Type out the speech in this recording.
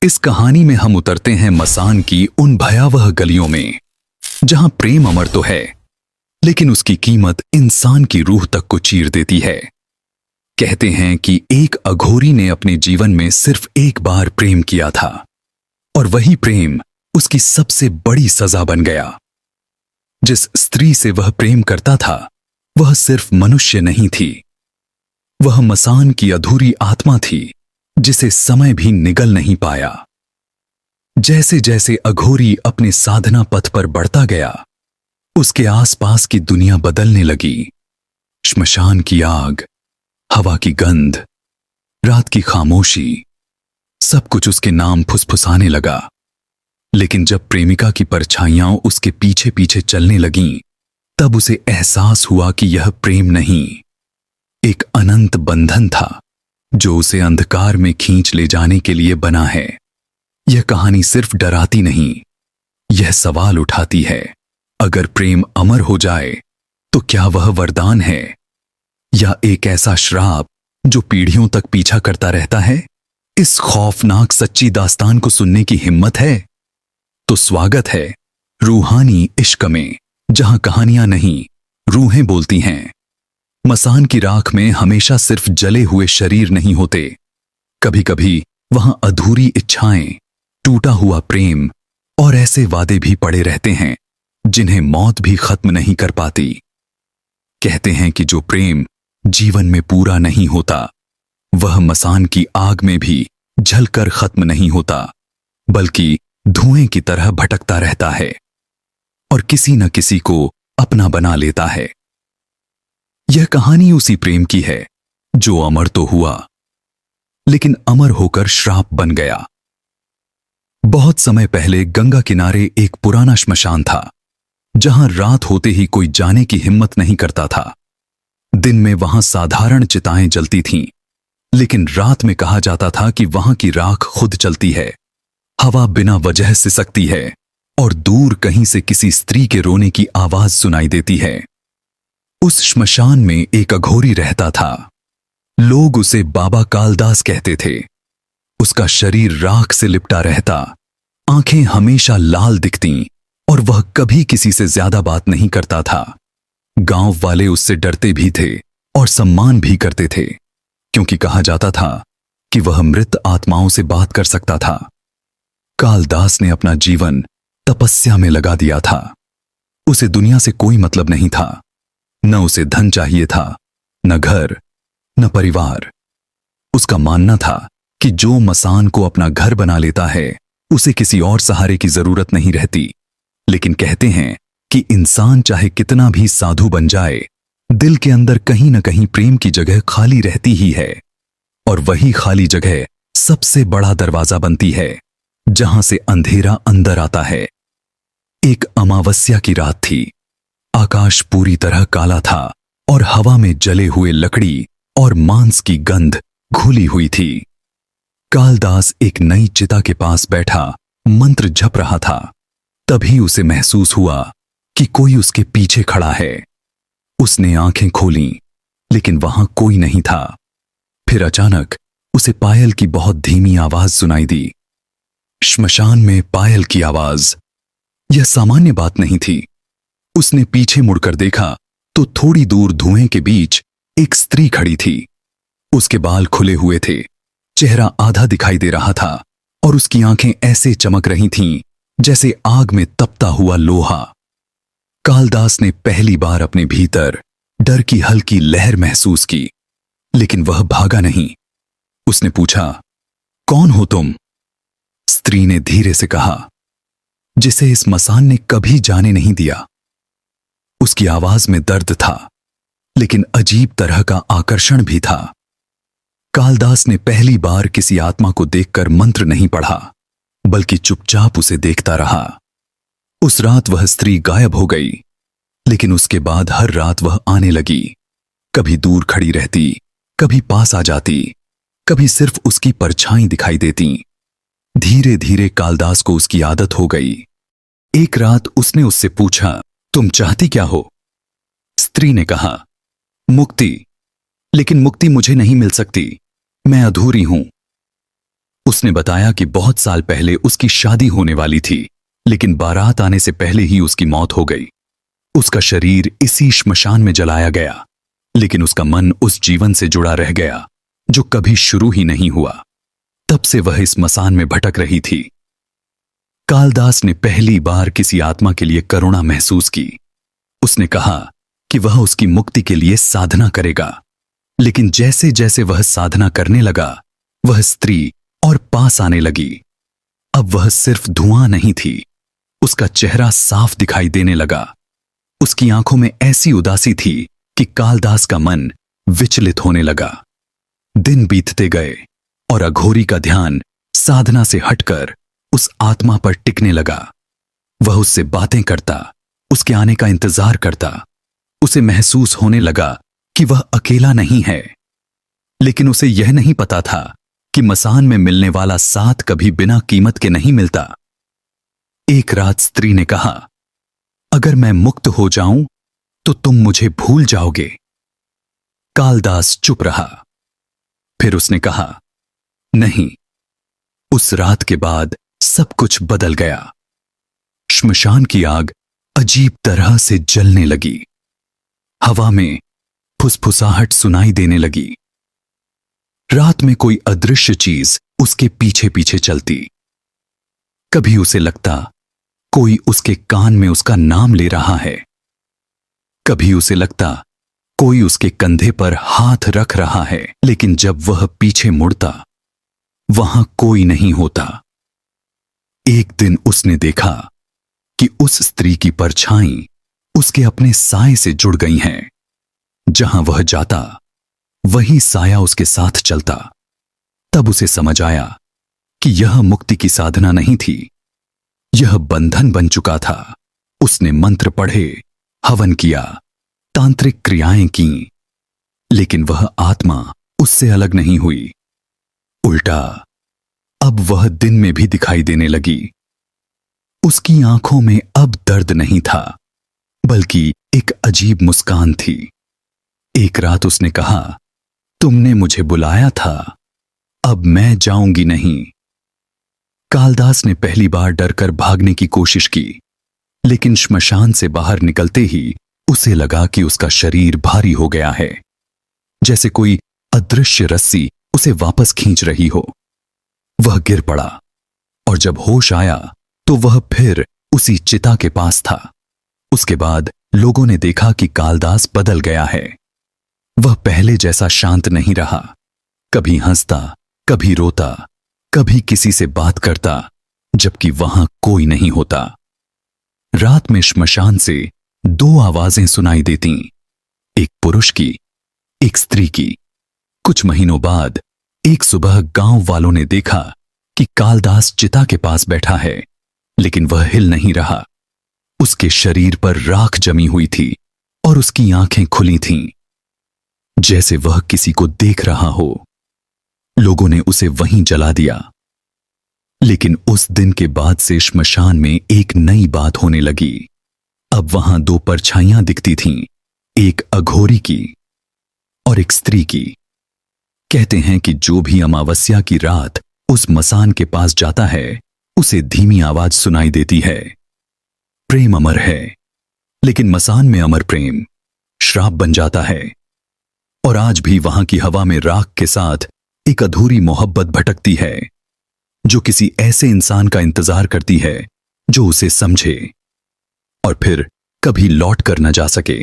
इस कहानी में हम उतरते हैं मसान की उन भयावह गलियों में जहां प्रेम अमर तो है, लेकिन उसकी कीमत इंसान की रूह तक को चीर देती है। कहते हैं कि एक अघोरी ने अपने जीवन में सिर्फ एक बार प्रेम किया था और वही प्रेम उसकी सबसे बड़ी सजा बन गया। जिस स्त्री से वह प्रेम करता था वह सिर्फ मनुष्य नहीं थी, वह मसान की अधूरी आत्मा थी जिसे समय भी निगल नहीं पाया। जैसे जैसे अघोरी अपने साधना पथ पर बढ़ता गया, उसके आसपास की दुनिया बदलने लगी। श्मशान की आग, हवा की गंध, रात की खामोशी, सब कुछ उसके नाम फुसफुसाने लगा। लेकिन जब प्रेमिका की परछाइयां उसके पीछे पीछे चलने लगीं, तब उसे एहसास हुआ कि यह प्रेम नहीं, एक अनंत बंधन था जो उसे अंधकार में खींच ले जाने के लिए बना है। यह कहानी सिर्फ डराती नहीं, यह सवाल उठाती है, अगर प्रेम अमर हो जाए तो क्या वह वरदान है या एक ऐसा श्राप जो पीढ़ियों तक पीछा करता रहता है? इस खौफनाक सच्ची दास्तान को सुनने की हिम्मत है तो स्वागत है रूहानी इश्क में, जहां कहानियां नहीं, रूहें बोलती हैं। मसान की राख में हमेशा सिर्फ जले हुए शरीर नहीं होते, कभी कभी वहां अधूरी इच्छाएं, टूटा हुआ प्रेम और ऐसे वादे भी पड़े रहते हैं जिन्हें मौत भी खत्म नहीं कर पाती। कहते हैं कि जो प्रेम जीवन में पूरा नहीं होता वह मसान की आग में भी जलकर खत्म नहीं होता, बल्कि धुएं की तरह भटकता रहता है और किसी न किसी को अपना बना लेता है। यह कहानी उसी प्रेम की है जो अमर तो हुआ, लेकिन अमर होकर श्राप बन गया। बहुत समय पहले गंगा किनारे एक पुराना श्मशान था, जहां रात होते ही कोई जाने की हिम्मत नहीं करता था। दिन में वहां साधारण चिताएं जलती थीं, लेकिन रात में कहा जाता था कि वहां की राख खुद चलती है, हवा बिना वजह सिसकती है और दूर कहीं से किसी स्त्री के रोने की आवाज सुनाई देती है। उस श्मशान में एक अघोरी रहता था। लोग उसे बाबा कालदास कहते थे। उसका शरीर राख से लिपटा रहता, आंखें हमेशा लाल दिखती और वह कभी किसी से ज्यादा बात नहीं करता था। गांव वाले उससे डरते भी थे और सम्मान भी करते थे, क्योंकि कहा जाता था कि वह मृत आत्माओं से बात कर सकता था। कालदास ने अपना जीवन तपस्या में लगा दिया था। उसे दुनिया से कोई मतलब नहीं था, न उसे धन चाहिए था, न घर, न परिवार। उसका मानना था कि जो मसान को अपना घर बना लेता है उसे किसी और सहारे की जरूरत नहीं रहती। लेकिन कहते हैं कि इंसान चाहे कितना भी साधु बन जाए, दिल के अंदर कहीं न कहीं प्रेम की जगह खाली रहती ही है, और वही खाली जगह सबसे बड़ा दरवाजा बनती है जहां से अंधेरा अंदर आता है। एक अमावस्या की रात थी। आकाश पूरी तरह काला था और हवा में जले हुए लकड़ी और मांस की गंध घुली हुई थी। कालदास एक नई चिता के पास बैठा मंत्र जप रहा था। तभी उसे महसूस हुआ कि कोई उसके पीछे खड़ा है। उसने आंखें खोलीं, लेकिन वहां कोई नहीं था। फिर अचानक उसे पायल की बहुत धीमी आवाज सुनाई दी। श्मशान में पायल की आवाज, यह सामान्य बात नहीं थी। उसने पीछे मुड़कर देखा तो थोड़ी दूर धुएं के बीच एक स्त्री खड़ी थी। उसके बाल खुले हुए थे, चेहरा आधा दिखाई दे रहा था और उसकी आंखें ऐसे चमक रही थीं जैसे आग में तपता हुआ लोहा। कालदास ने पहली बार अपने भीतर डर की हल्की लहर महसूस की, लेकिन वह भागा नहीं। उसने पूछा, कौन हो तुम? स्त्री ने धीरे से कहा, जिसे इस मसान ने कभी जाने नहीं दिया। उसकी आवाज में दर्द था, लेकिन अजीब तरह का आकर्षण भी था। कालदास ने पहली बार किसी आत्मा को देखकर मंत्र नहीं पढ़ा, बल्कि चुपचाप उसे देखता रहा। उस रात वह स्त्री गायब हो गई, लेकिन उसके बाद हर रात वह आने लगी। कभी दूर खड़ी रहती, कभी पास आ जाती, कभी सिर्फ उसकी परछाई दिखाई देती। धीरे धीरे कालदास को उसकी आदत हो गई। एक रात उसने उससे पूछा, तुम चाहती क्या हो? स्त्री ने कहा, मुक्ति, लेकिन मुक्ति मुझे नहीं मिल सकती, मैं अधूरी हूं। उसने बताया कि बहुत साल पहले उसकी शादी होने वाली थी, लेकिन बारात आने से पहले ही उसकी मौत हो गई। उसका शरीर इसी श्मशान में जलाया गया, लेकिन उसका मन उस जीवन से जुड़ा रह गया जो कभी शुरू ही नहीं हुआ। तब से वह इस मसान में भटक रही थी। कालदास ने पहली बार किसी आत्मा के लिए करुणा महसूस की। उसने कहा कि वह उसकी मुक्ति के लिए साधना करेगा, लेकिन जैसे जैसे वह साधना करने लगा, वह स्त्री और पास आने लगी। अब वह सिर्फ धुआं नहीं थी, उसका चेहरा साफ दिखाई देने लगा। उसकी आंखों में ऐसी उदासी थी कि कालदास का मन विचलित होने लगा। दिन बीतते गए और अघोरी का ध्यान साधना से हटकर उस आत्मा पर टिकने लगा। वह उससे बातें करता, उसके आने का इंतजार करता। उसे महसूस होने लगा कि वह अकेला नहीं है, लेकिन उसे यह नहीं पता था कि मसान में मिलने वाला साथ कभी बिना कीमत के नहीं मिलता। एक रात स्त्री ने कहा, अगर मैं मुक्त हो जाऊं तो तुम मुझे भूल जाओगे। कालदास चुप रहा। फिर उसने कहा, नहीं। उस रात के बाद सब कुछ बदल गया। श्मशान की आग अजीब तरह से जलने लगी। हवा में फुसफुसाहट सुनाई देने लगी। रात में कोई अदृश्य चीज उसके पीछे पीछे चलती। कभी उसे लगता कोई उसके कान में उसका नाम ले रहा है, कभी उसे लगता कोई उसके कंधे पर हाथ रख रहा है, लेकिन जब वह पीछे मुड़ता, वहां कोई नहीं होता। एक दिन उसने देखा कि उस स्त्री की परछाई उसके अपने साए से जुड़ गई हैं। जहां वह जाता, वही साया उसके साथ चलता। तब उसे समझ आया कि यह मुक्ति की साधना नहीं थी, यह बंधन बन चुका था। उसने मंत्र पढ़े, हवन किया, तांत्रिक क्रियाएं कीं, लेकिन वह आत्मा उससे अलग नहीं हुई। उल्टा, अब वह दिन में भी दिखाई देने लगी। उसकी आंखों में अब दर्द नहीं था, बल्कि एक अजीब मुस्कान थी। एक रात उसने कहा, तुमने मुझे बुलाया था, अब मैं जाऊंगी नहीं। कालदास ने पहली बार डरकर भागने की कोशिश की, लेकिन श्मशान से बाहर निकलते ही उसे लगा कि उसका शरीर भारी हो गया है, जैसे कोई अदृश्य रस्सी उसे वापस खींच रही हो। वह गिर पड़ा और जब होश आया तो वह फिर उसी चिता के पास था। उसके बाद लोगों ने देखा कि कालदास बदल गया है। वह पहले जैसा शांत नहीं रहा। कभी हंसता, कभी रोता, कभी किसी से बात करता, जबकि वहां कोई नहीं होता। रात में श्मशान से दो आवाजें सुनाई देती, एक पुरुष की, एक स्त्री की। कुछ महीनों बाद एक सुबह गांव वालों ने देखा कि कालदास चिता के पास बैठा है, लेकिन वह हिल नहीं रहा। उसके शरीर पर राख जमी हुई थी और उसकी आंखें खुली थीं, जैसे वह किसी को देख रहा हो। लोगों ने उसे वहीं जला दिया। लेकिन उस दिन के बाद से श्मशान में एक नई बात होने लगी। अब वहां दो परछाइयां दिखती थीं, एक अघोरी की और एक स्त्री की। कहते हैं कि जो भी अमावस्या की रात उस मसान के पास जाता है, उसे धीमी आवाज सुनाई देती है। प्रेम अमर है, लेकिन मसान में अमर प्रेम श्राप बन जाता है। और आज भी वहां की हवा में राख के साथ एक अधूरी मोहब्बत भटकती है, जो किसी ऐसे इंसान का इंतजार करती है जो उसे समझे और फिर कभी लौट कर न जा सके।